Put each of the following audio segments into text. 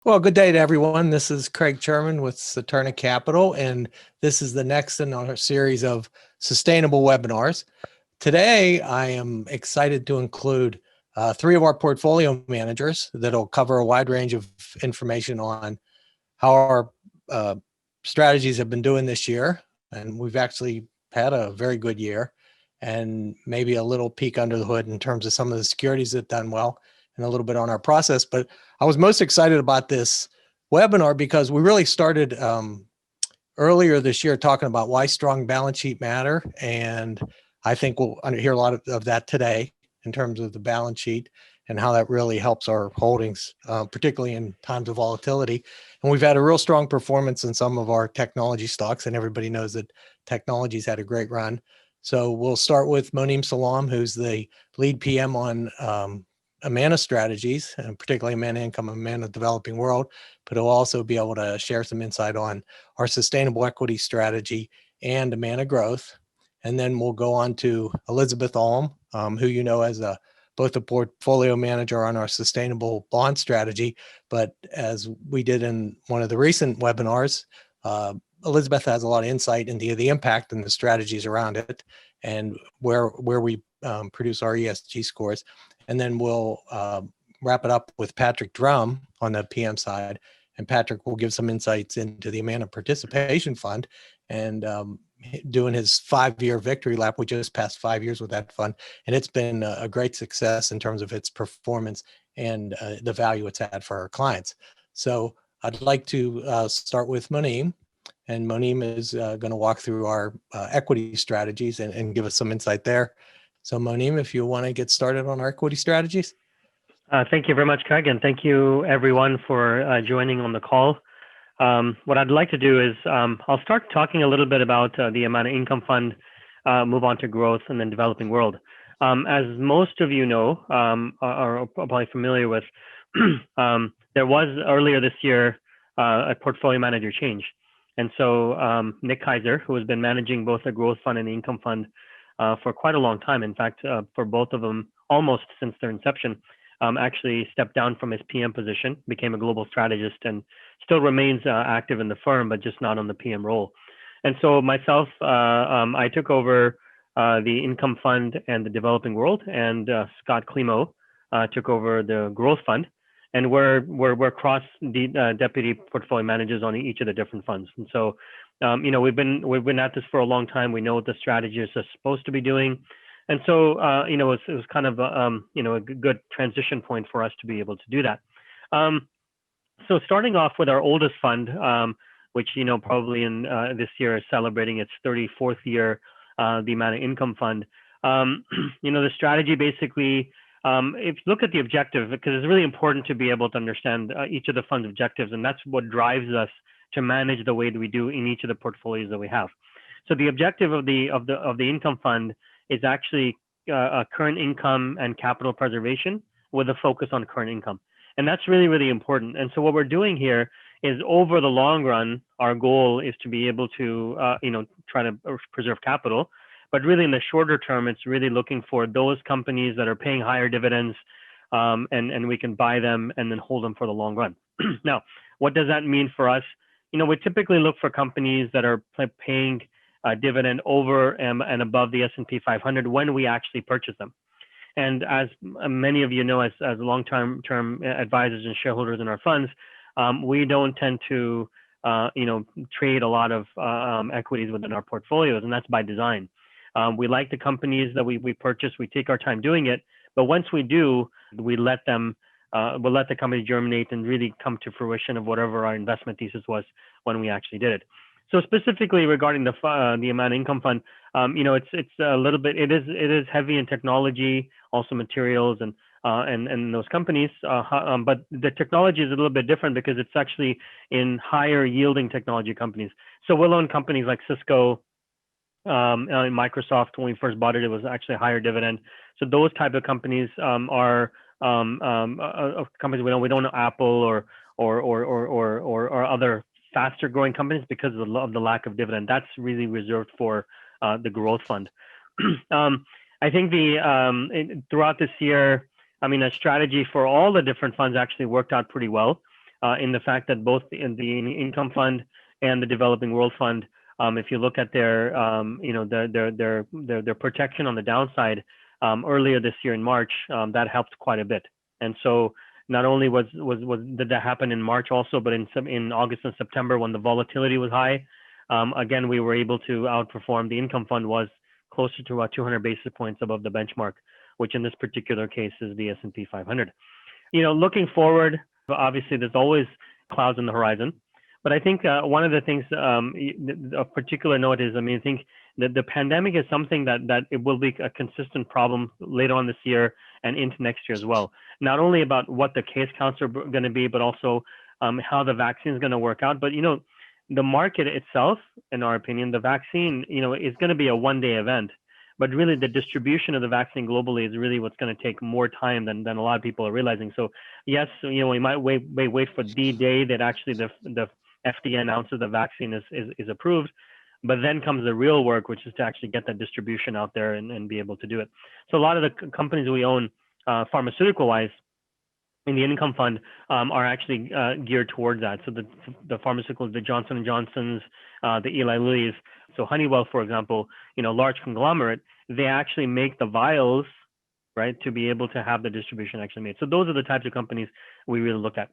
Well, good day to everyone. This is Craig Sherman with Saturna Capital, and this is the next in our series of sustainable webinars. Today, I am excited to include three of our portfolio managers that'll cover a wide range of information on how our uh, strategies have been doing this year. And we've actually had a very good year, and maybe a little peek under the hood in terms of some of the securities that have done well, and a little bit on our process. But I was most excited about this webinar because we really started earlier this year talking about why strong balance sheet matter. And I think we'll hear a lot of that today in terms of the balance sheet and how that really helps our holdings, particularly in times of volatility. And we've had a real strong performance in some of our technology stocks, and everybody knows that technology's had a great run. So we'll start with Moneem Salam, who's the lead PM on AMANA strategies, and particularly AMANA Income, AMANA Developing World, but he'll also be able to share some insight on our sustainable equity strategy and AMANA Growth. And then we'll go on to Elizabeth Alm, who you know as both a portfolio manager on our sustainable bond strategy, but as we did in one of the recent webinars, Elizabeth has a lot of insight into the impact and the strategies around it, and where we produce our ESG scores. And then we'll wrap it up with Patrick Drum on the PM side. And Patrick will give some insights into the AMANA Participation Fund and doing his 5-year victory lap. We just passed 5 years with that fund, and it's been a great success in terms of its performance and the value it's had for our clients. So I'd like to start with Moneem, and Moneem is going to walk through our equity strategies and give us some insight there. So Moneem, if you want to get started on our equity strategies. Thank you very much, Craig, and thank you everyone for joining on the call. What I'd like to do is I'll start talking a little bit about the AMANA Income Fund, move on to growth, and then developing world. As most of you know, are probably familiar with, there was earlier this year a portfolio manager change. And so Nick Kaiser, who has been managing both the growth fund and the income fund for quite a long time, in fact, for both of them almost since their inception, actually stepped down from his PM position, became a global strategist, and still remains active in the firm, but just not on the PM role. And so myself, I took over the income fund and the developing world, and Scott Klimo took over the growth fund. And we're cross deputy portfolio managers on each of the different funds. And so, we've been at this for a long time. We know what the strategists are supposed to be doing. And so, it was kind of, a good transition point for us to be able to do that. So starting off with our oldest fund, which, probably in this year is celebrating its 34th year, the AMANA Income Fund. The strategy basically, if you look at the objective, because it's really important to be able to understand each of the fund's objectives, and that's what drives us to manage the way that we do in each of the portfolios that we have. So the objective of the income fund is actually current income and capital preservation with a focus on current income. And that's really, really important. And so what we're doing here is, over the long run, our goal is to be able to, try to preserve capital. But really in the shorter term, it's really looking for those companies that are paying higher dividends, and we can buy them and then hold them for the long run. Now, what does that mean for us? We typically look for companies that are paying a dividend over and above the S&P 500 when we actually purchase them. And as many of you know, as long-term advisors and shareholders in our funds, we don't tend to, trade a lot of equities within our portfolios, and that's by design. We like the companies that we purchase. We take our time doing it, but once we do, we let them, we'll let the company germinate and really come to fruition of whatever our investment thesis was when we actually did it. So specifically regarding the AMANA Income Fund, it's a little bit, it is heavy in technology, also materials and those companies, but the technology is a little bit different because it's actually in higher yielding technology companies. So we'll own companies like Cisco, Microsoft. When we first bought it, it was actually a higher dividend. So those type of companies are companies we don't know Apple or other faster growing companies because of the lack of dividend. That's really reserved for the growth fund. I think throughout this year, a strategy for all the different funds actually worked out pretty well. in the fact that both in the income fund and the developing world fund, if you look at their their protection on the downside earlier this year in March, that helped quite a bit. And so not only did that happen in March also, but in August and September when the volatility was high, again, we were able to outperform. The income fund was closer to about 200 basis points above the benchmark, which in this particular case is the S&P 500. Looking forward, obviously there's always clouds on the horizon, but I think one of the things of particular note is, I think that the pandemic is something that it will be a consistent problem later on this year and into next year as well. Not only about what the case counts are going to be, but also how the vaccine is going to work out. But the market itself, in our opinion, the vaccine, is going to be a one-day event. But really, the distribution of the vaccine globally is really what's going to take more time than a lot of people are realizing. So yes, we might wait for the day that actually the FDA announces the vaccine is approved. But then comes the real work, which is to actually get that distribution out there and be able to do it. So a lot of the companies we own, pharmaceutical-wise, in the income fund, are actually geared towards that. So the pharmaceuticals, the Johnson & Johnsons, the Eli Lilly's. So Honeywell, for example, large conglomerate, they actually make the vials, right, to be able to have the distribution actually made. So those are the types of companies we really look at.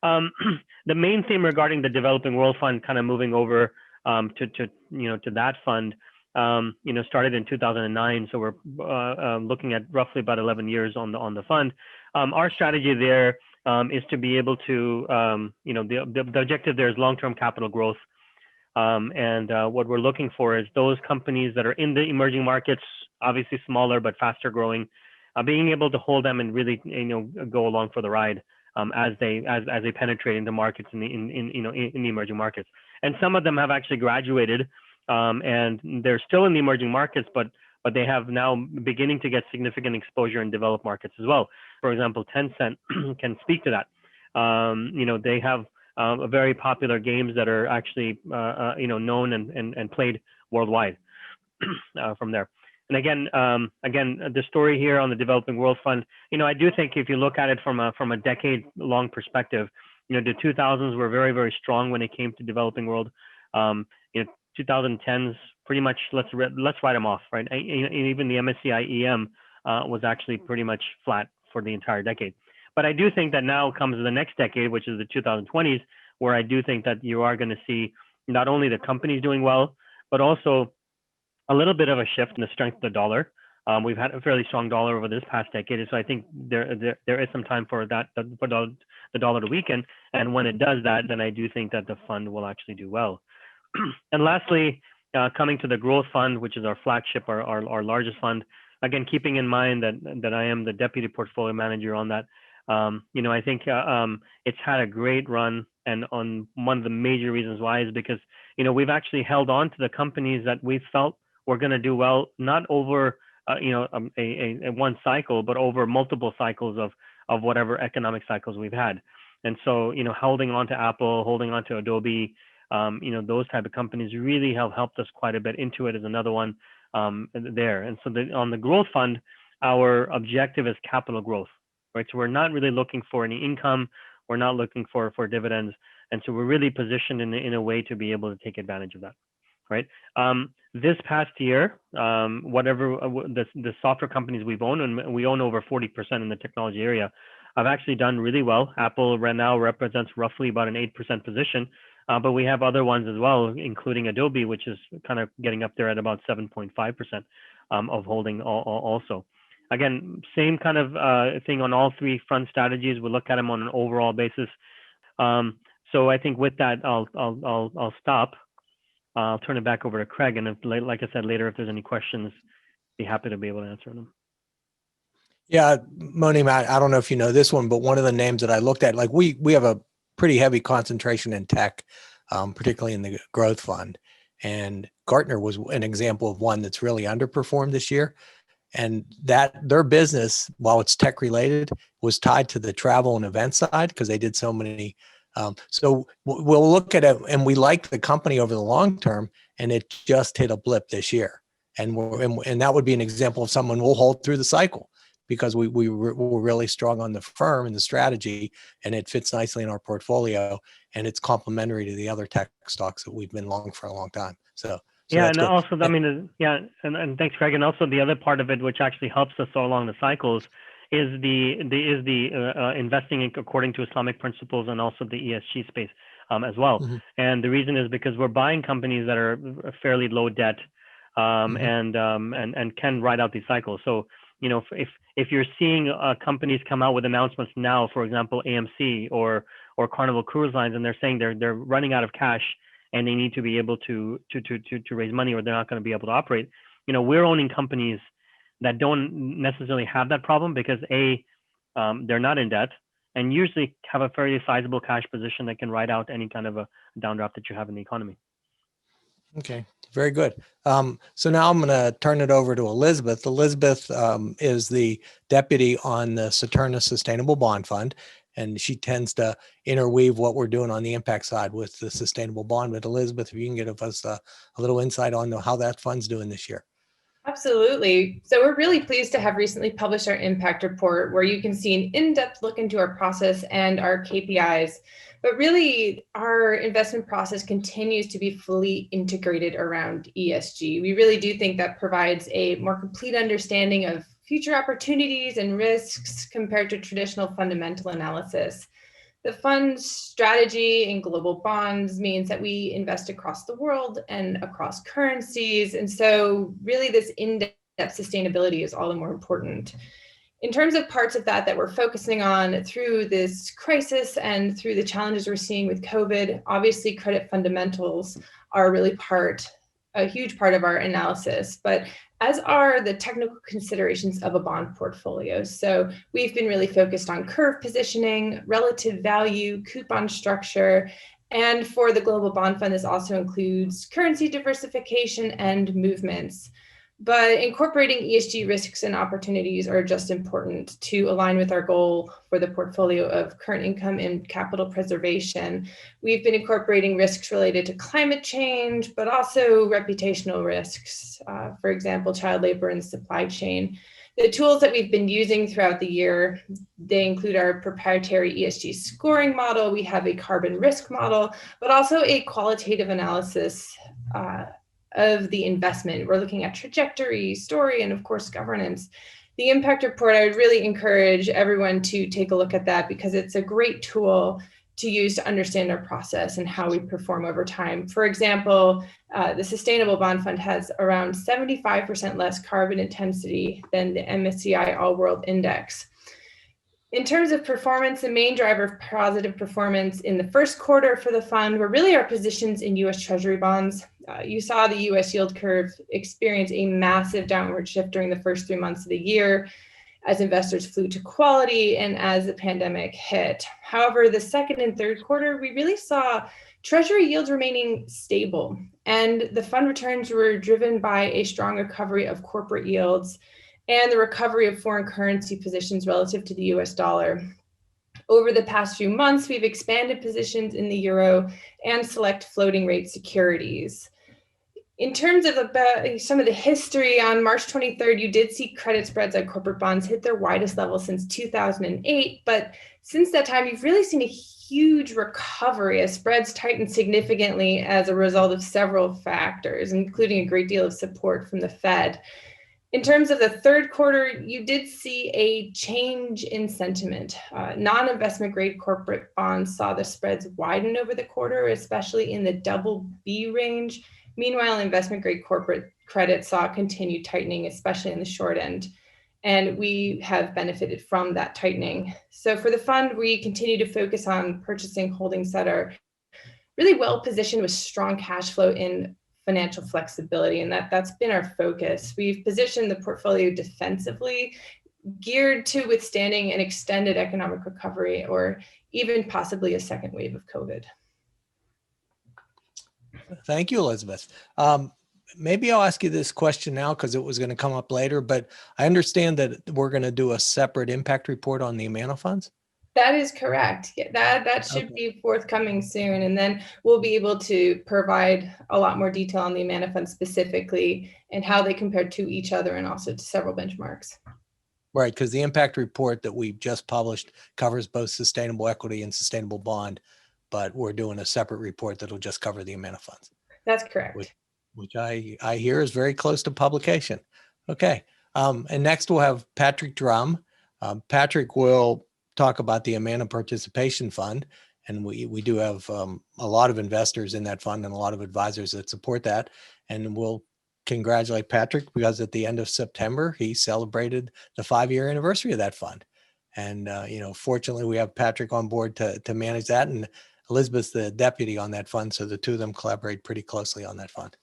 The main theme regarding the developing world fund, kind of moving over to that fund, started in 2009. So we're looking at roughly about 11 years on the fund. Our strategy there is to be able to, the objective there is long-term capital growth. And what we're looking for is those companies that are in the emerging markets, obviously smaller but faster growing, being able to hold them and really go along for the ride as they penetrate into markets in the emerging markets. And some of them have actually graduated, and they're still in the emerging markets, but they have now beginning to get significant exposure in developed markets as well. For example, Tencent can speak to that. They have very popular games that are actually known and played worldwide from there. And again, the story here on the Developing World Fund, I do think if you look at it from a decade-long perspective, the 2000s were very, very strong when it came to developing world. 2010s pretty much let's write them off, right? Even the MSCI EM was actually pretty much flat for the entire decade. But I do think that now comes the next decade, which is the 2020s, where I do think that you are going to see not only the companies doing well, but also a little bit of a shift in the strength of the dollar. We've had a fairly strong dollar over this past decade, so I think there is some time for that for the dollar to weaken. And when it does that, then I do think that the fund will actually do well. And lastly, coming to the growth fund, which is our flagship, our largest fund. Again, keeping in mind that I am the deputy portfolio manager on that. I think it's had a great run, and on one of the major reasons why is because we've actually held on to the companies that we felt were going to do well, not over a one cycle, but over multiple cycles of whatever economic cycles we've had. And so holding on to Apple, holding on to Adobe, those type of companies really have helped us quite a bit. Intuit is another one there. And so on the growth fund, our objective is capital growth, right? So we're not really looking for any income. We're not looking for dividends. And so we're really positioned in a way to be able to take advantage of that, right? This past year, whatever the software companies we've owned, and we own over 40% in the technology area, have actually done really well. Apple right now represents roughly about an 8% position, but we have other ones as well, including Adobe, which is kind of getting up there at about 7.5% of holding also. Again, same kind of thing on all three front strategies. We look at them on an overall basis. So I think with that, I'll stop. I'll turn it back over to Craig, and like I said, later, if there's any questions, be happy to be able to answer them. Yeah, Moni, I don't know if you know this one, but one of the names that I looked at, like we have a pretty heavy concentration in tech, particularly in the growth fund. And Gartner was an example of one that's really underperformed this year. And that their business, while it's tech related, was tied to the travel and event side because they did so many. So we'll look at it, and we like the company over the long term, and it just hit a blip this year. And that would be an example of someone we'll hold through the cycle because we're really strong on the firm and the strategy, and it fits nicely in our portfolio, and it's complementary to the other tech stocks that we've been long for a long time. So Yeah, that's and good. also, I mean, yeah, and thanks, Craig. And also the other part of it, which actually helps us all along the cycles, is the investing according to Islamic principles and also the ESG space as well. Mm-hmm. And the reason is because we're buying companies that are fairly low debt and can ride out these cycles. So, you know, if you're seeing companies come out with announcements now, for example, AMC or Carnival Cruise Lines, and they're saying they're running out of cash and they need to be able to raise money, or they're not going to be able to operate. You know, we're owning companies that don't necessarily have that problem because they're not in debt and usually have a fairly sizable cash position that can ride out any kind of a downdraft that you have in the economy. Okay, very good. So now I'm going to turn it over to Elizabeth. Elizabeth is the deputy on the Saturna Sustainable Bond Fund, and she tends to interweave what we're doing on the impact side with the sustainable bond. But Elizabeth, if you can give us a little insight on how that fund's doing this year. Absolutely. So we're really pleased to have recently published our impact report, where you can see an in-depth look into our process and our KPIs. But really, our investment process continues to be fully integrated around ESG. We really do think that provides a more complete understanding of future opportunities and risks compared to traditional fundamental analysis. The fund's strategy in global bonds means that we invest across the world and across currencies. And so really this in-depth sustainability is all the more important. In terms of parts of that we're focusing on through this crisis and through the challenges we're seeing with COVID, obviously credit fundamentals are really a huge part of our analysis, but as are the technical considerations of a bond portfolio. So we've been really focused on curve positioning, relative value, coupon structure, and for the global bond fund, this also includes currency diversification and movements. But incorporating ESG risks and opportunities are just important to align with our goal for the portfolio of current income and capital preservation. We've been incorporating risks related to climate change, but also reputational risks, for example, child labor and supply chain. The tools that we've been using throughout the year, they include our proprietary ESG scoring model. We have a carbon risk model, but also a qualitative analysis of the investment. We're looking at trajectory, story, and of course, governance. The impact report, I would really encourage everyone to take a look at that because it's a great tool to use to understand our process and how we perform over time. For example, the Sustainable Bond Fund has around 75% less carbon intensity than the MSCI All World Index. In terms of performance, the main driver of positive performance in the first quarter for the fund were really our positions in US Treasury bonds. You saw the US yield curve experience a massive downward shift during the first 3 months of the year as investors flew to quality and as the pandemic hit. However, the second and third quarter, we really saw Treasury yields remaining stable, and the fund returns were driven by a strong recovery of corporate yields and the recovery of foreign currency positions relative to the US dollar. Over the past few months, we've expanded positions in the euro and select floating rate securities. In terms of some of the history, on March 23rd, you did see credit spreads on corporate bonds hit their widest level since 2008. But since that time, you've really seen a huge recovery as spreads tightened significantly as a result of several factors, including a great deal of support from the Fed. In terms of the third quarter, you did see a change in sentiment. Non-investment grade corporate bonds saw the spreads widen over the quarter, especially in the double B range. Meanwhile, investment grade corporate credit saw continued tightening, especially in the short end. And we have benefited from that tightening. So for the fund, we continue to focus on purchasing holdings that are really well positioned with strong cash flow in financial flexibility, and that's been our focus. We've positioned the portfolio defensively, geared to withstanding an extended economic recovery or even possibly a second wave of COVID. Thank you, Elizabeth. Maybe I'll ask you this question now because it was going to come up later, but I understand that we're going to do a separate impact report on the AMANA funds. That is correct. That should be forthcoming soon. And then we'll be able to provide a lot more detail on the AMANA fund specifically and how they compare to each other and also to several benchmarks. Right, because the impact report that we just published covers both sustainable equity and sustainable bond, but we're doing a separate report that'll just cover the AMANA funds. That's correct. Which I hear is very close to publication. Okay, and next we'll have Patrick Drum. Patrick will talk about the AMANA Participation Fund, and we do have a lot of investors in that fund and a lot of advisors that support that, and we'll congratulate Patrick because at the end of September, he celebrated the 5-year anniversary of that fund. And, fortunately we have Patrick on board to manage that, and Elizabeth's the deputy on that fund. So the two of them collaborate pretty closely on that fund.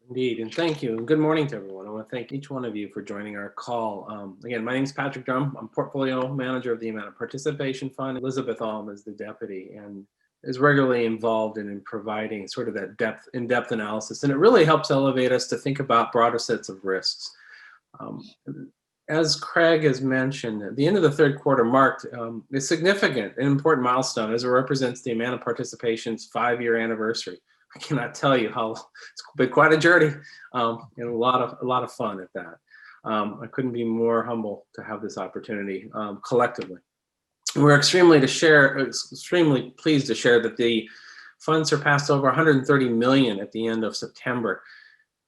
Indeed, and thank you. And good morning to everyone. I want to thank each one of you for joining our call. Again, my name is Patrick Drum. I'm portfolio manager of the AMANA Participation Fund. Elizabeth Alm is the deputy and is regularly involved in providing sort of that in-depth analysis. And it really helps elevate us to think about broader sets of risks. As Craig has mentioned, the end of the third quarter marked a significant and important milestone as it represents the AMANA Participation's 5-year anniversary. I cannot tell you how it's been quite a journey and a lot of fun at that. I couldn't be more humble to have this opportunity collectively. We're extremely pleased to share that the fund surpassed over 130 million at the end of September.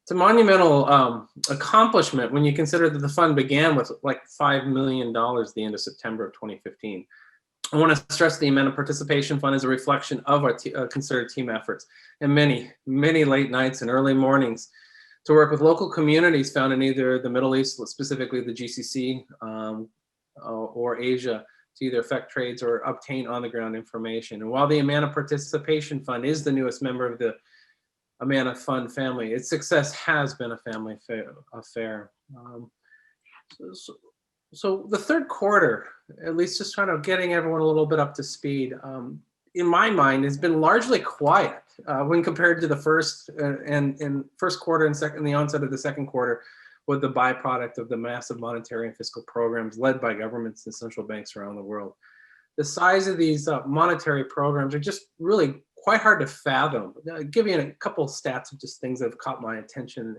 It's a monumental accomplishment when you consider that the fund began with like $5 million at the end of September of 2015. I want to stress the AMANA Participation Fund is a reflection of our concerted team efforts and many late nights and early mornings to work with local communities found in either the Middle East, specifically the GCC, or Asia, to either affect trades or obtain on-the-ground information. And while the AMANA Participation Fund is the newest member of the AMANA Fund family, its success has been a family affair. So the third quarter, at least just trying to getting everyone a little bit up to speed, in my mind, has been largely quiet when compared to the first quarter and the onset of the second quarter, with the byproduct of the massive monetary and fiscal programs led by governments and central banks around the world. The size of these monetary programs are just really quite hard to fathom. I'll give you a couple of stats of just things that have caught my attention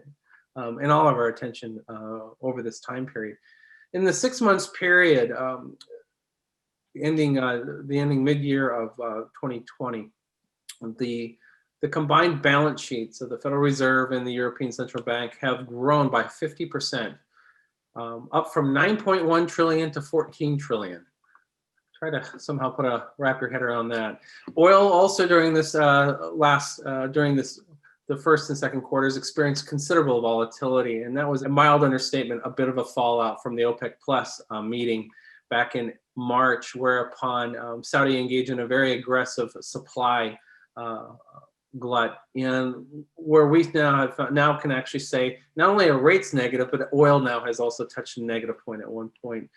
and all of our attention over this time period. In the 6 months period, ending mid-year of 2020, the combined balance sheets of the Federal Reserve and the European Central Bank have grown by 50%, up from 9.1 trillion to 14 trillion. Try to somehow wrap your head around that. Oil also during this the first and second quarters experienced considerable volatility, and that was a mild understatement, a bit of a fallout from the OPEC Plus meeting back in March, whereupon Saudi engaged in a very aggressive supply glut, and where we now can actually say not only are rates negative, but oil now has also touched a negative point at one point.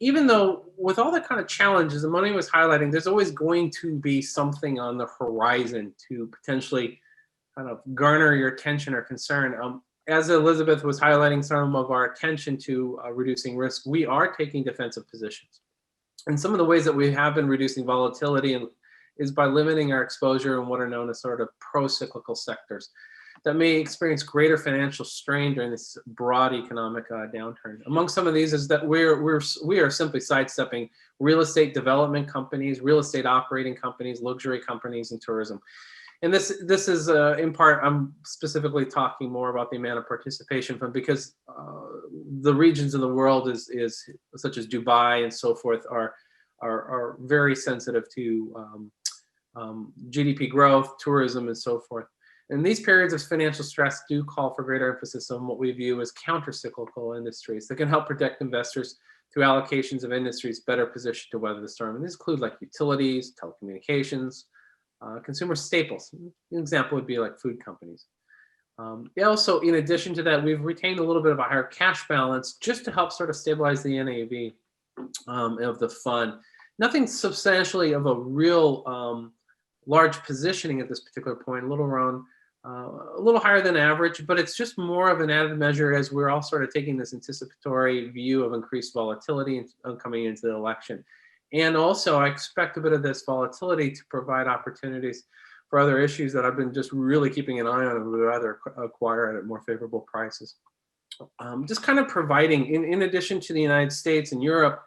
Even though with all the kind of challenges the money was highlighting, there's always going to be something on the horizon to potentially kind of garner your attention or concern. As Elizabeth was highlighting some of our attention to reducing risk, we are taking defensive positions. And some of the ways that we have been reducing volatility is by limiting our exposure in what are known as sort of pro-cyclical sectors that may experience greater financial strain during this broad economic downturn. Among some of these is that we are simply sidestepping real estate development companies, real estate operating companies, luxury companies, and tourism. And this is in part, I'm specifically talking more about the AMANA Participation Fund because the regions of the world is such as Dubai and so forth are very sensitive to GDP growth, tourism, and so forth. And these periods of financial stress do call for greater emphasis on what we view as counter-cyclical industries that can help protect investors through allocations of industries better positioned to weather the storm. And these include like utilities, telecommunications, consumer staples. An example would be like food companies. Also, in addition to that, we've retained a little bit of a higher cash balance just to help sort of stabilize the NAV of the fund. Nothing substantially of a real large positioning at this particular point, a little higher than average, but it's just more of an added measure as we're all sort of taking this anticipatory view of increased volatility coming into the election. And also, I expect a bit of this volatility to provide opportunities for other issues that I've been just really keeping an eye on and would rather acquire at more favorable prices. just kind of providing, in addition to the United States and Europe,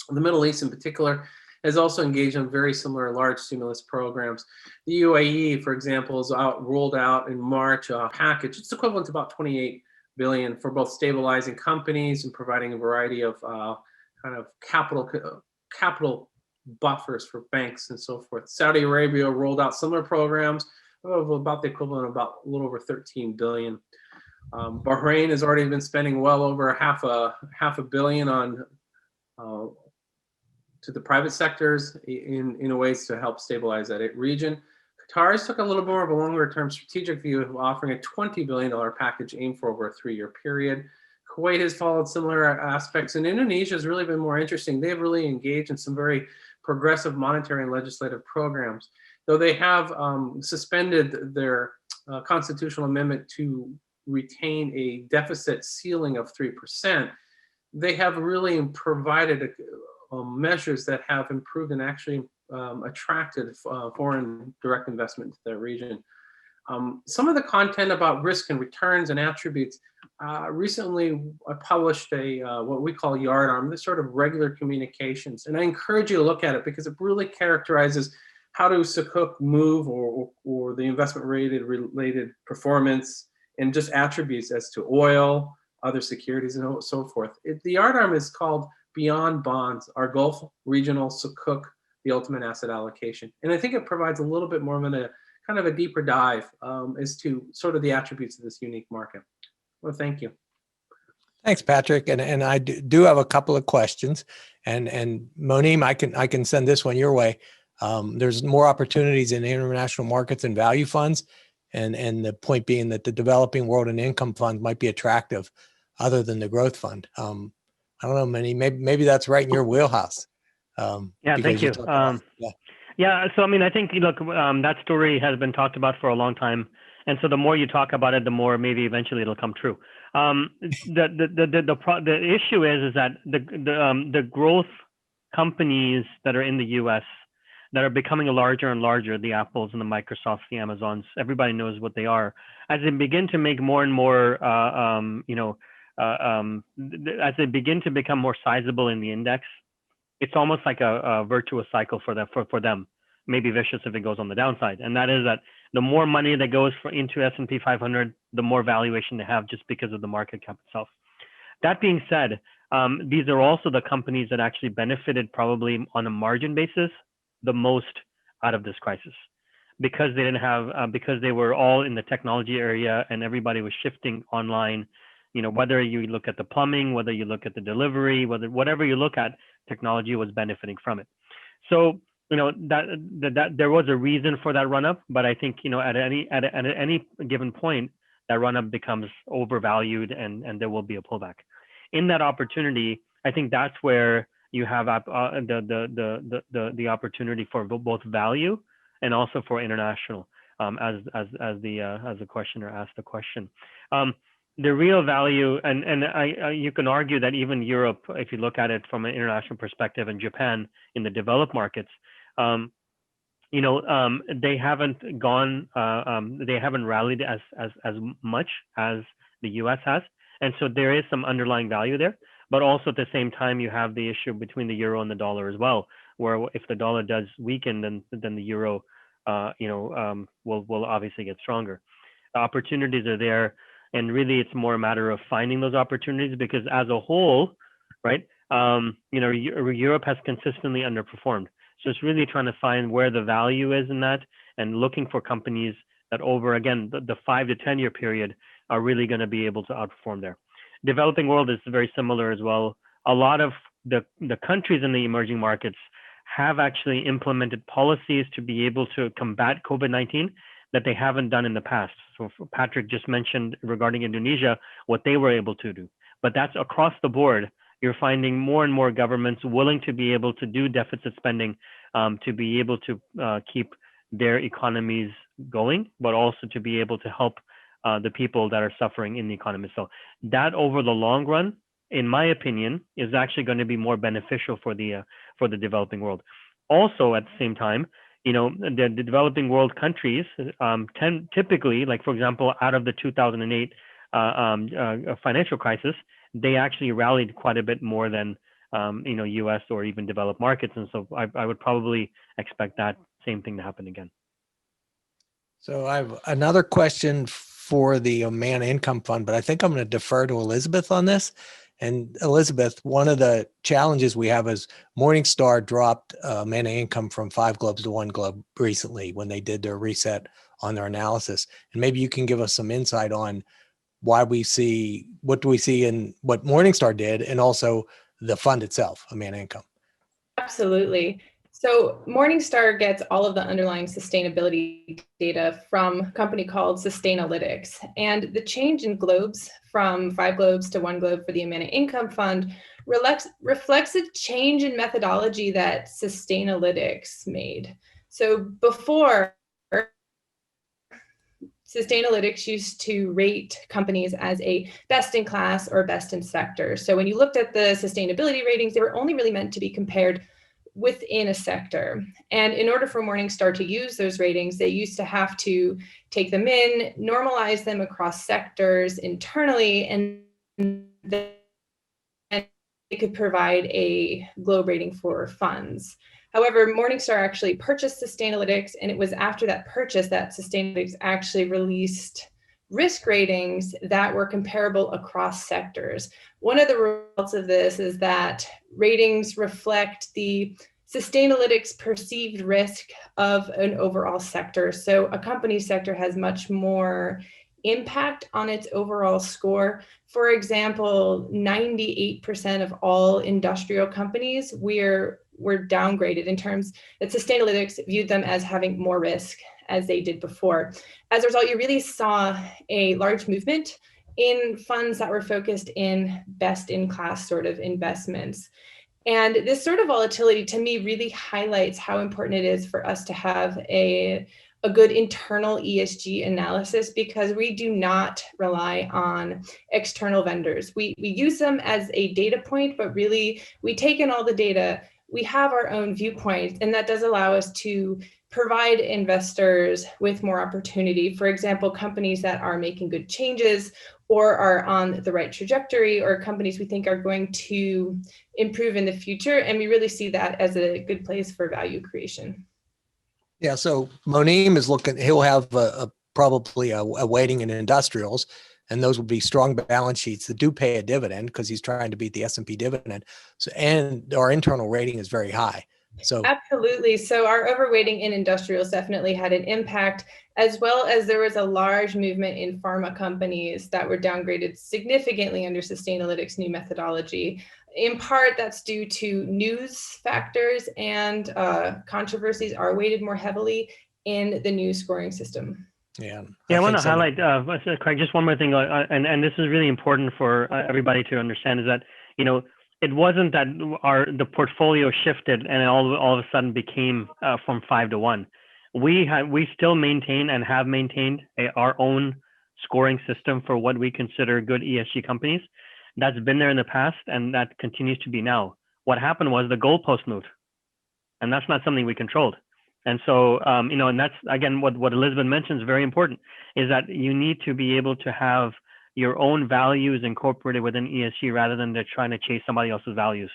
the Middle East in particular, has also engaged in very similar large stimulus programs. The UAE, for example, is rolled out in March a package. It's equivalent to about 28 billion for both stabilizing companies and providing a variety of kind of capital buffers for banks and so forth. Saudi Arabia rolled out similar programs of about the equivalent of about a little over 13 billion. Bahrain has already been spending well over half a billion on to the private sectors in ways to help stabilize that region. Qatar has took a little more of a longer term strategic view of offering a $20 billion package aimed for over a 3-year period. Kuwait has followed similar aspects, and Indonesia has really been more interesting. They've really engaged in some very progressive monetary and legislative programs. Though they have suspended their constitutional amendment to retain a deficit ceiling of 3%, they have really provided measures that have improved and actually attracted foreign direct investment into that region. Some of the content about risk and returns and attributes, recently I published what we call Yard Arm, this sort of regular communications. And I encourage you to look at it because it really characterizes how to Sukuk move or the investment related performance and just attributes as to oil, other securities, and so forth. The Yard Arm is called Beyond Bonds, our Gulf Regional Sukuk, the Ultimate Asset Allocation. And I think it provides a little bit more of a kind of a deeper dive as to sort of the attributes of this unique market. Well, thank you. Thanks, Patrick. And I do have a couple of questions. And Moneem, I can send this one your way. There's more opportunities in international markets and value funds. And the point being that the developing world and income fund might be attractive other than the growth fund. I don't know, maybe that's right in your wheelhouse. Yeah, thank you. Yeah, so I mean, I think, look, that story has been talked about for a long time. And so the more you talk about it, the more maybe eventually it'll come true. The issue is that the growth companies that are in the U.S. that are becoming larger and larger, the Apples and the Microsofts, the Amazons, everybody knows what they are. As they begin to make more and more, as they begin to become more sizable in the index, it's almost like a virtuous cycle for them, maybe vicious if it goes on the downside. And that is that the more money that goes into S&P 500, the more valuation they have just because of the market cap itself. That being said, these are also the companies that actually benefited probably on a margin basis the most out of this crisis, because they didn't have, because they were all in the technology area and everybody was shifting online. You know, whether you look at the plumbing, whether you look at the delivery, whatever you look at, technology was benefiting from it. So, you know, that there was a reason for that run up, but I think, you know, at any given point, that run up becomes overvalued and there will be a pullback. In that opportunity, I think that's where you have the opportunity for both value and also for international, as the questioner asked the question. The real value, and you can argue that even Europe, if you look at it from an international perspective, and Japan in the developed markets, they haven't gone, they haven't rallied as much as the U.S. has, and so there is some underlying value there. But also at the same time, you have the issue between the euro and the dollar as well, where if the dollar does weaken, then the euro, will obviously get stronger. The opportunities are there. And really, it's more a matter of finding those opportunities, because as a whole, right, Europe has consistently underperformed. So it's really trying to find where the value is in that and looking for companies that over, again, the 5 to 10 year period are really going to be able to outperform there. Developing world is very similar as well. A lot of the countries in the emerging markets have actually implemented policies to be able to combat COVID-19 that they haven't done in the past. So Patrick just mentioned regarding Indonesia, what they were able to do. But that's across the board. You're finding more and more governments willing to be able to do deficit spending, to be able to keep their economies going, but also to be able to help the people that are suffering in the economy. So that over the long run, in my opinion, is actually going to be more beneficial for the developing world. Also, at the same time, the developing world countries tend typically, like for example, out of the 2008 financial crisis, they actually rallied quite a bit more than U.S. or even developed markets. And so I would probably expect that same thing to happen again. So I have another question for the AMANA Income Fund, but I think I'm going to defer to Elizabeth on this. And Elizabeth, one of the challenges we have is Morningstar dropped AMANA Income from 5 globes to 1 globe recently when they did their reset on their analysis. And maybe you can give us some insight on what do we see in what Morningstar did, and also the fund itself, AMANA Income. Absolutely. So Morningstar gets all of the underlying sustainability data from a company called Sustainalytics. And the change in globes from 5 globes to 1 globe for the AMANA Income Fund reflects a change in methodology that Sustainalytics made. So before, Sustainalytics used to rate companies as a best in class or best in sector. So when you looked at the sustainability ratings, they were only really meant to be compared within a sector. And in order for Morningstar to use those ratings, they used to have to take them in, normalize them across sectors internally, and then they could provide a globe rating for funds. However, Morningstar actually purchased Sustainalytics, and it was after that purchase that Sustainalytics actually released risk ratings that were comparable across sectors. One of the results of this is that ratings reflect the Sustainalytics perceived risk of an overall sector. So a company's sector has much more impact on its overall score. For example, 98% of all industrial companies were downgraded in terms that Sustainalytics viewed them as having more risk as they did before. As a result, you really saw a large movement in funds that were focused in best-in-class sort of investments. And this sort of volatility to me really highlights how important it is for us to have a good internal ESG analysis, because we do not rely on external vendors. We use them as a data point, but really we take in all the data, we have our own viewpoint, and that does allow us to provide investors with more opportunity. For example, companies that are making good changes or are on the right trajectory, or companies we think are going to improve in the future. And we really see that as a good place for value creation. Yeah, so Moneem is looking, he'll have probably a weighting in industrials, and those will be strong balance sheets that do pay a dividend because he's trying to beat the S&P dividend. So, and our internal rating is very high. So absolutely. So our overweighting in industrials definitely had an impact, as well as there was a large movement in pharma companies that were downgraded significantly under Sustainalytics' new methodology. In part, that's due to news factors, and controversies are weighted more heavily in the new scoring system. Yeah, I want to highlight, Craig, just one more thing, and this is really important for everybody to understand, is that, it wasn't that the portfolio shifted and all of a sudden became from 5 to 1. We still maintain and have maintained our own scoring system for what we consider good ESG companies. That's been there in the past, and that continues to be now. What happened was the goalpost moved, and that's not something we controlled. And so, and that's, again, what Elizabeth mentions is very important, is that you need to be able to have your own values incorporated within ESG rather than they're trying to chase somebody else's values,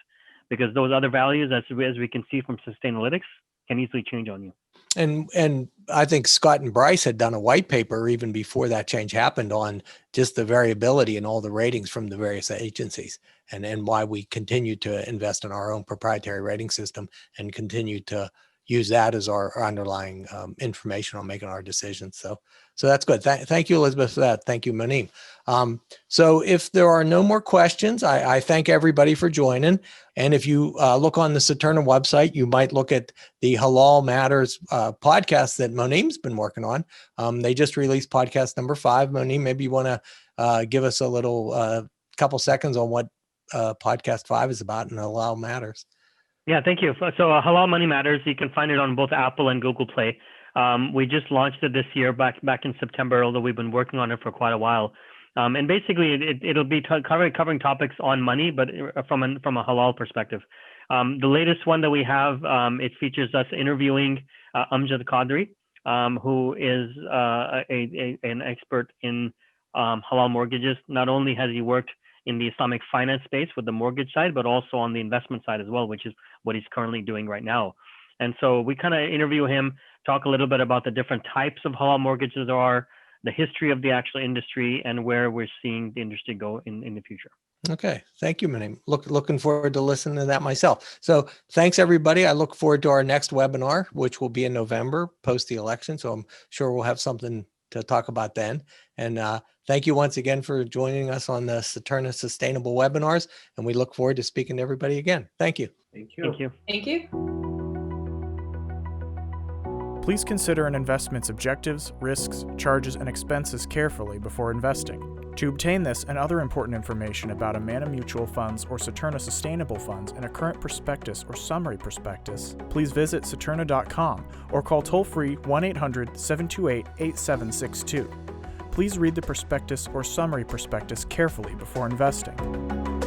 because those other values, as we can see from Sustainalytics, can easily change on you. And I think Scott and Bryce had done a white paper even before that change happened on just the variability in all the ratings from the various agencies, and why we continue to invest in our own proprietary rating system and continue to use that as our underlying information on making our decisions. So that's good. Thank you, Elizabeth, for that. Thank you, Moneem. So if there are no more questions, I thank everybody for joining. And if you look on the Saturna website, you might look at the Halal Matters podcast that Moneem's been working on. They just released podcast number 5. Moneem, maybe you want to give us a little couple seconds on what podcast 5 is about in Halal Matters. Yeah, thank you. So Halal Money Matters, you can find it on both Apple and Google Play. We just launched it this year, back in September, although we've been working on it for quite a while. And basically, it'll be covering topics on money, but from a halal perspective. The latest one that we have, it features us interviewing Amjad Qadri, who is an expert in halal mortgages. Not only has he worked in the Islamic finance space with the mortgage side, but also on the investment side as well, which is what he's currently doing right now. And so we kind of interview him, talk a little bit about the different types of halal mortgages there are, the history of the actual industry, and where we're seeing the industry go in the future. Okay. Thank you, Manim. Looking forward to listening to that myself. So thanks, everybody. I look forward to our next webinar, which will be in November post the election. So I'm sure we'll have something to talk about then. And thank you once again for joining us on the Saturna Sustainable Webinars. And we look forward to speaking to everybody again. Thank you. Thank you. Thank you. Thank you. Please consider an investment's objectives, risks, charges, and expenses carefully before investing. To obtain this and other important information about AMANA mutual funds or Saturna sustainable funds and a current prospectus or summary prospectus, please visit saturna.com or call toll-free 1-800-728-8762. Please read the prospectus or summary prospectus carefully before investing.